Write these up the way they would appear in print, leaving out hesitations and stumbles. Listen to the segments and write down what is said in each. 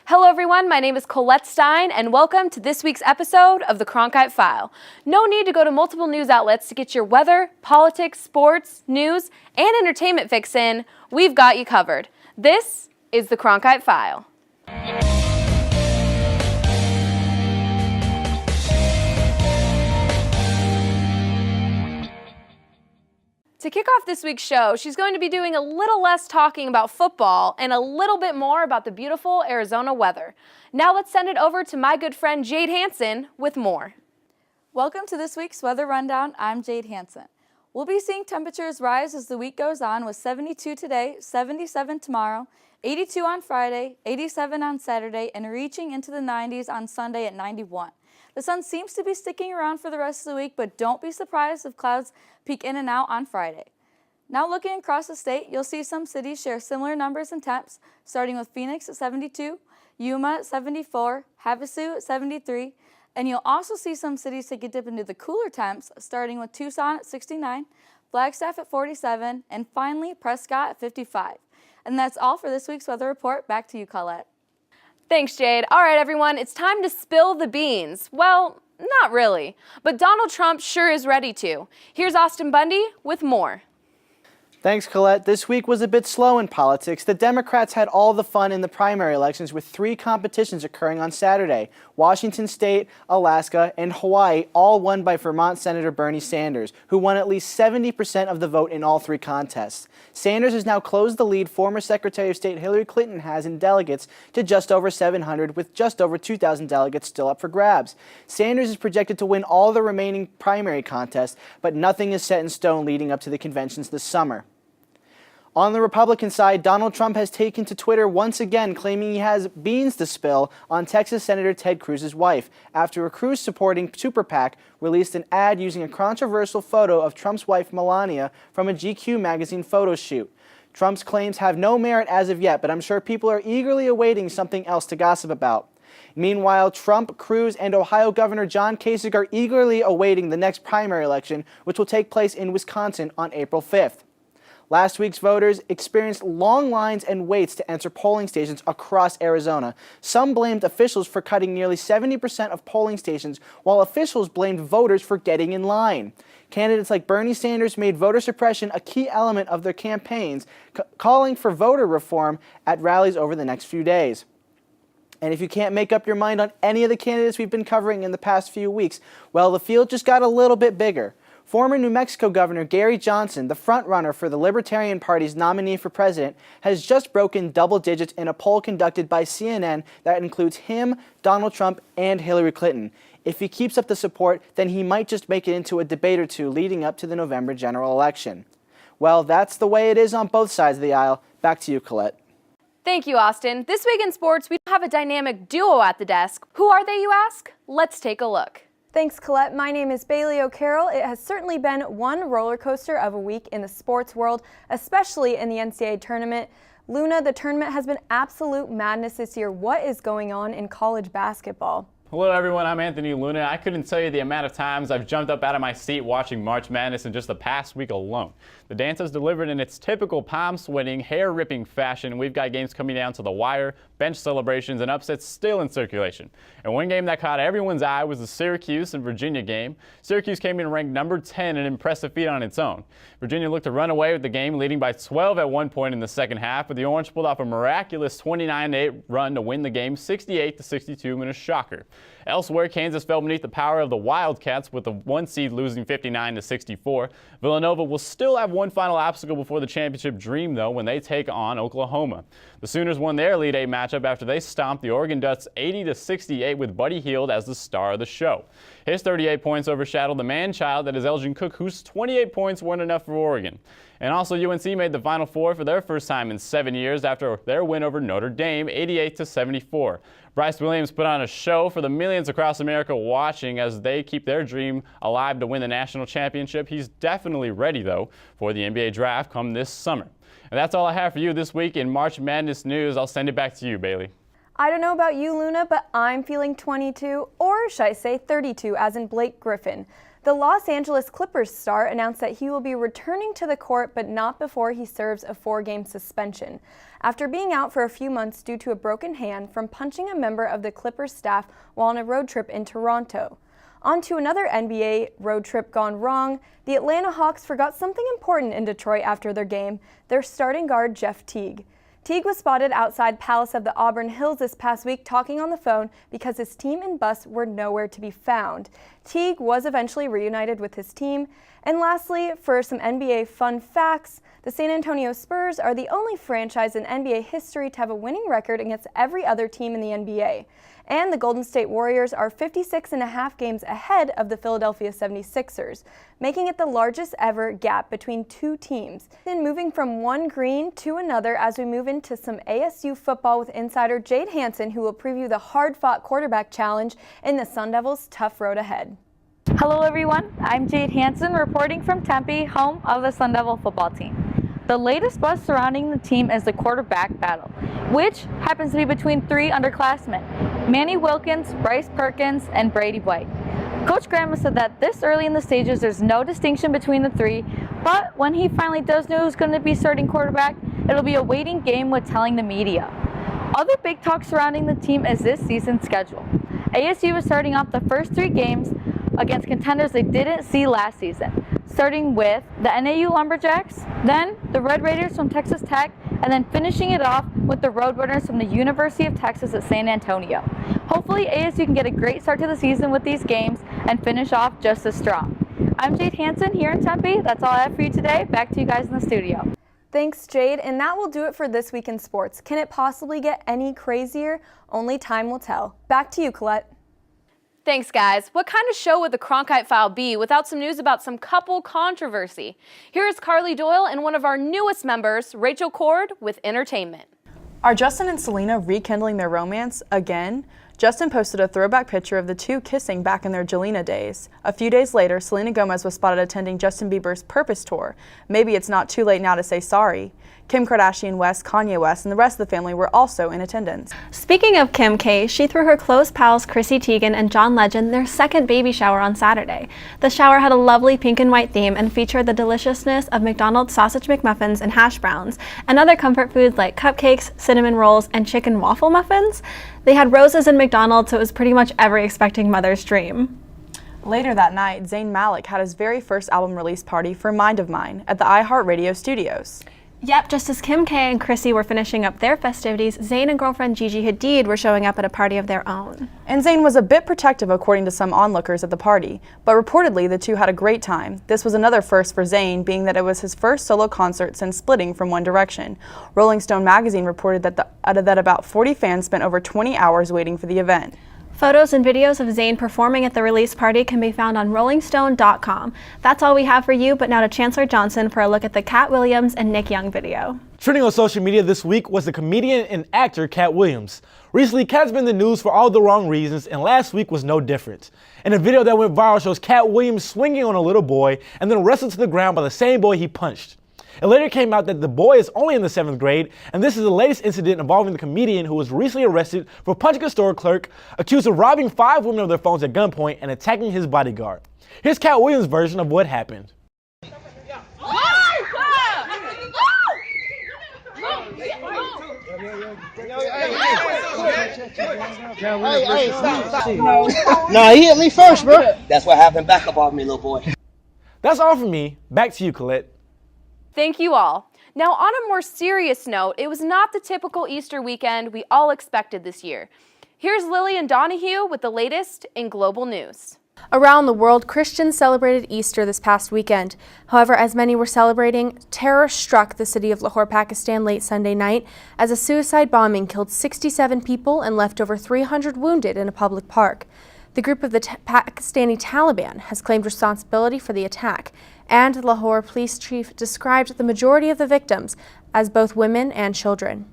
Hello everyone, my name is Colette Stein and welcome to this week's episode of the Cronkite File. No need to go to multiple news outlets to get your weather, politics, sports, news, and entertainment fix in. We've got you covered. This is the Cronkite File. To kick off this week's show, she's going to be doing a little less talking about football and a little bit more about the beautiful Arizona weather. Now let's send it over to my good friend Jade Hansen with more. Welcome to this week's Weather Rundown. I'm Jade Hansen. We'll be seeing temperatures rise as the week goes on with 72 today, 77 tomorrow, 82 on Friday, 87 on Saturday, and reaching into the 90s on Sunday at 91. The sun seems to be sticking around for the rest of the week, but don't be surprised if clouds peek in and out on Friday. Now looking across the state, you'll see some cities share similar numbers and temps, starting with Phoenix at 72, Yuma at 74, Havasu at 73, and you'll also see some cities take a dip into the cooler temps, starting with Tucson at 69, Flagstaff at 47, and finally Prescott at 55. And that's all for this week's weather report. Back to you, Colette. Thanks, Jade. All right, everyone, it's time to spill the beans. Well, not really, but Donald Trump sure is ready to. Here's Austin Bundy with more. Thanks, Colette. This week was a bit slow in politics. The Democrats had all the fun in the primary elections with 3 competitions occurring on Saturday. Washington State, Alaska, and Hawaii, all won by Vermont Senator Bernie Sanders, who won at least 70% of the vote in all 3 contests. Sanders has now closed the lead former Secretary of State Hillary Clinton has in delegates to just over 700, with just over 2,000 delegates still up for grabs. Sanders is projected to win all the remaining primary contests, but nothing is set in stone leading up to the conventions this summer. On the Republican side, Donald Trump has taken to Twitter once again, claiming he has beans to spill on Texas Senator Ted Cruz's wife, after a Cruz-supporting super PAC released an ad using a controversial photo of Trump's wife Melania from a GQ magazine photo shoot. Trump's claims have no merit as of yet, but I'm sure people are eagerly awaiting something else to gossip about. Meanwhile, Trump, Cruz, and Ohio Governor John Kasich are eagerly awaiting the next primary election, which will take place in Wisconsin on April 5th. Last week's voters experienced long lines and waits to enter polling stations across Arizona. Some blamed officials for cutting nearly 70% of polling stations, while officials blamed voters for getting in line. Candidates like Bernie Sanders made voter suppression a key element of their campaigns, calling for voter reform at rallies over the next few days. And if you can't make up your mind on any of the candidates we've been covering in the past few weeks, well, the field just got a little bit bigger. Former New Mexico Governor Gary Johnson, the frontrunner for the Libertarian Party's nominee for president, has just broken double digits in a poll conducted by CNN that includes him, Donald Trump, and Hillary Clinton. If he keeps up the support, then he might just make it into a debate or two leading up to the November general election. Well, that's the way it is on both sides of the aisle. Back to you, Colette. Thank you, Austin. This week in sports, we have a dynamic duo at the desk. Who are they, you ask? Let's take a look. Thanks, Colette. My name is Bailey O'Carroll. It has certainly been one roller coaster of a week in the sports world, especially in the NCAA tournament. Luna, the tournament has been absolute madness this year. What is going on in college basketball? Hello everyone, I'm Anthony Luna. I couldn't tell you the amount of times I've jumped up out of my seat watching March Madness in just the past week alone. The dance has delivered in its typical palm-sweating, hair-ripping fashion. We've got games coming down to the wire, bench celebrations, and upsets still in circulation. And one game that caught everyone's eye was the Syracuse and Virginia game. Syracuse came in ranked number 10, an impressive feat on its own. Virginia looked to run away with the game, leading by 12 at one point in the second half, but the Orange pulled off a miraculous 29-8 run to win the game 68-62 in a shocker. Elsewhere, Kansas fell beneath the power of the Wildcats with the 1 seed losing 59-64. Villanova will still have one final obstacle before the championship dream, though, when they take on Oklahoma. The Sooners won their Elite Eight matchup after they stomped the Oregon Ducks 80-68 with Buddy Hield as the star of the show. His 38 points overshadowed the man-child that is Elgin Cook, whose 28 points weren't enough for Oregon. And also, UNC made the Final Four for their first time in 7 years after their win over Notre Dame, 88-74. Bryce Williams put on a show for the millions across America watching as they keep their dream alive to win the national championship. He's definitely ready, though, for the NBA draft come this summer. And that's all I have for you this week in March Madness news. I'll send it back to you, Bailey. I don't know about you, Luna, but I'm feeling 22, or should I say 32, as in Blake Griffin. The Los Angeles Clippers star announced that he will be returning to the court, but not before he serves a 4-game suspension, after being out for a few months due to a broken hand from punching a member of the Clippers staff while on a road trip in Toronto. On to another NBA road trip gone wrong. The Atlanta Hawks forgot something important in Detroit after their game, their starting guard Jeff Teague. Teague was spotted outside Palace of the Auburn Hills this past week talking on the phone because his team and bus were nowhere to be found. Teague was eventually reunited with his team. And lastly, for some NBA fun facts, the San Antonio Spurs are the only franchise in NBA history to have a winning record against every other team in the NBA. And the Golden State Warriors are 56.5 games ahead of the Philadelphia 76ers, making it the largest ever gap between two teams. Then moving from one green to another as we move into some ASU football with insider Jade Hansen, who will preview the hard-fought quarterback challenge in the Sun Devils' tough road ahead. Hello everyone, I'm Jade Hansen reporting from Tempe, home of the Sun Devil football team. The latest buzz surrounding the team is the quarterback battle, which happens to be between 3 underclassmen, Manny Wilkins, Bryce Perkins, and Brady White. Coach Grandma said that this early in the stages there's no distinction between the 3, but when he finally does know who's going to be starting quarterback, it'll be a waiting game with telling the media. Other big talk surrounding the team is this season's schedule. ASU is starting off the first 3 games against contenders they didn't see last season, starting with the NAU Lumberjacks, then the Red Raiders from Texas Tech, and then finishing it off with the Roadrunners from the University of Texas at San Antonio. Hopefully ASU can get a great start to the season with these games and finish off just as strong. I'm Jade Hansen here in Tempe. That's all I have for you today. Back to you guys in the studio. Thanks, Jade, and that will do it for This Week in Sports. Can it possibly get any crazier? Only time will tell. Back to you, Colette. Thanks, guys. What kind of show would the Cronkite File be without some news about some couple controversy? Here is Carly Doyle and one of our newest members, Rachel Cord, with entertainment. Are Justin and Selena rekindling their romance again? Justin posted a throwback picture of the two kissing back in their Jelena days. A few days later, Selena Gomez was spotted attending Justin Bieber's Purpose Tour. Maybe it's not too late now to say sorry. Kim Kardashian West, Kanye West, and the rest of the family were also in attendance. Speaking of Kim K, she threw her close pals Chrissy Teigen and John Legend their second baby shower on Saturday. The shower had a lovely pink and white theme and featured the deliciousness of McDonald's sausage McMuffins and hash browns, and other comfort foods like cupcakes, cinnamon rolls, and chicken waffle muffins. They had roses in McDonald's, so it was pretty much every expecting mother's dream. Later that night, Zayn Malik had his very first album release party for Mind of Mine at the iHeartRadio studios. Yep, just as Kim K and Chrissy were finishing up their festivities, Zayn and girlfriend Gigi Hadid were showing up at a party of their own. And Zayn was a bit protective according to some onlookers at the party, but reportedly the two had a great time. This was another first for Zayn, being that it was his first solo concert since splitting from One Direction. Rolling Stone magazine reported that about 40 fans spent over 20 hours waiting for the event. Photos and videos of Zayn performing at the release party can be found on rollingstone.com. That's all we have for you, but now to Chancellor Johnson for a look at the Cat Williams and Nick Young video. Trending on social media this week was the comedian and actor Cat Williams. Recently, Cat's been in the news for all the wrong reasons, and last week was no different. And a video that went viral shows Cat Williams swinging on a little boy and then wrestled to the ground by the same boy he punched. It later came out that the boy is only in the 7th grade, and this is the latest incident involving the comedian who was recently arrested for punching a store clerk, accused of robbing 5 women of their phones at gunpoint, and attacking his bodyguard. Here's Cat Williams' version of what happened. Hey, stop. No, he hit me first, bro. That's what happened. Back up off me, little boy. That's all from me. Back to you, Colette. Thank you all. Now, on a more serious note, it was not the typical Easter weekend we all expected this year. Here's Lillian Donahue with the latest in global news. Around the world, Christians celebrated Easter this past weekend. However, as many were celebrating, terror struck the city of Lahore, Pakistan late Sunday night as a suicide bombing killed 67 people and left over 300 wounded in a public park. The group of the Pakistani Taliban has claimed responsibility for the attack, and the Lahore police chief described the majority of the victims as both women and children.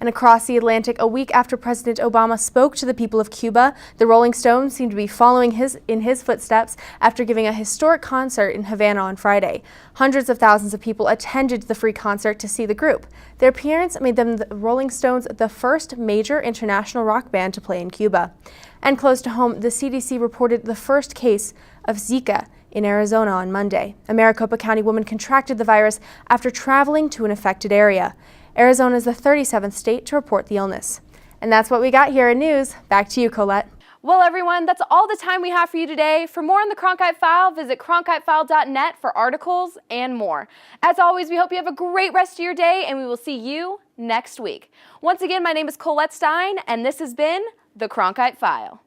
And across the Atlantic, a week after President Obama spoke to the people of Cuba, the Rolling Stones seemed to be following in his footsteps after giving a historic concert in Havana on Friday. Hundreds of thousands of people attended the free concert to see the group. Their appearance made them, the Rolling Stones, the first major international rock band to play in Cuba. And close to home, the CDC reported the first case of Zika in Arizona on Monday. A Maricopa County woman contracted the virus after traveling to an affected area. Arizona is the 37th state to report the illness. And that's what we got here in news. Back to you, Colette. Well, everyone, that's all the time we have for you today. For more on the Cronkite File, visit cronkitefile.net for articles and more. As always, we hope you have a great rest of your day, and we will see you next week. Once again, my name is Colette Stein, and this has been the Cronkite File.